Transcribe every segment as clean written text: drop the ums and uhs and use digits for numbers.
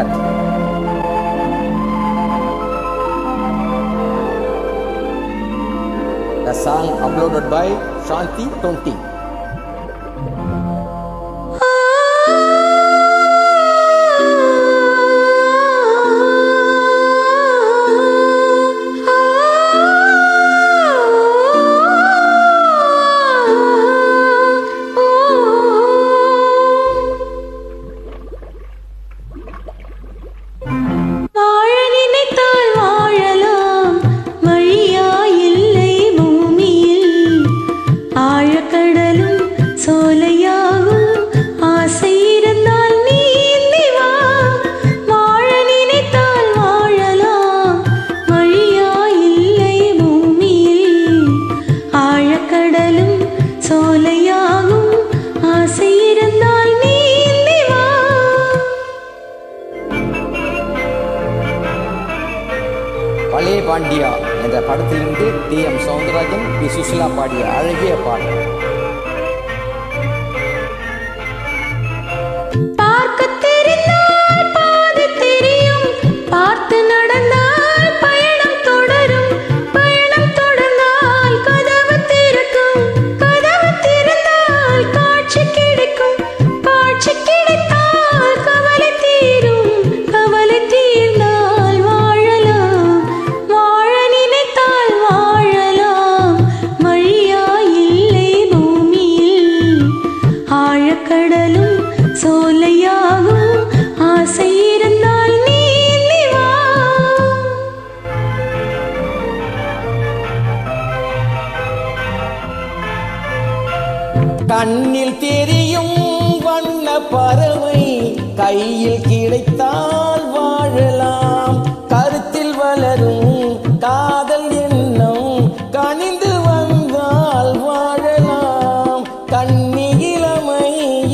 cut. The song uploaded by Shanti 20. பழைய பாண்டியா என்ற படத்திலிருந்து டி.எம். சௌந்தரராஜன், பி. சுசிலா பாடிய அழகிய பாடல். கண்ணில் தெரியும் வண்ண பறவை கையில் கிடைத்தால் வாழலாம். கருத்தில் வளரும் காதல் எண்ணம் கனிந்து வந்தால் வாழலாம். கண்ணி இளமை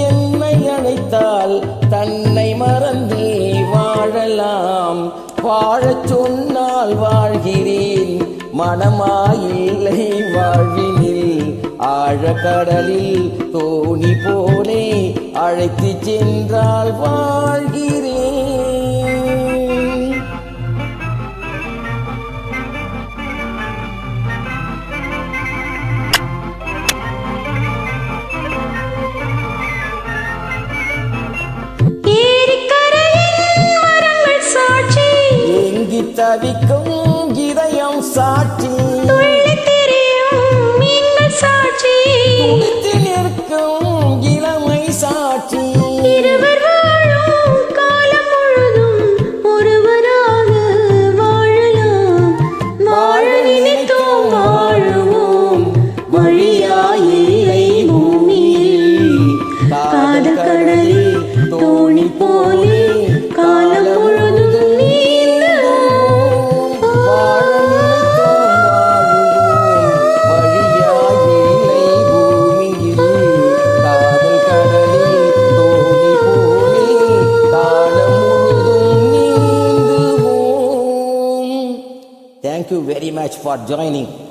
என்னை அழைத்தால் தன்னை மறந்தே வாழலாம். வாழச் சொன்னால் வாழ்கிறேன், மனமாயில்லை வாழ்வினில். ஆழக்கடலில் தோணி போலே அழைத்து சென்றால் வாழ்கிறேன். எங்கி தவிக்கும் இதயம் சாட்சி, நிற்கும் இளமை சாட்சி. இருவர் வாழும் காலம் முழுதும் ஒருவராக வாழலாம். வாழ நினைத்தோம் வாழுவோம், வழியாயில்லை பூமியில். காதல் கடலில் தோணி போலே காலம் முழுதும் நீந்துவோம். Thank you very much for joining.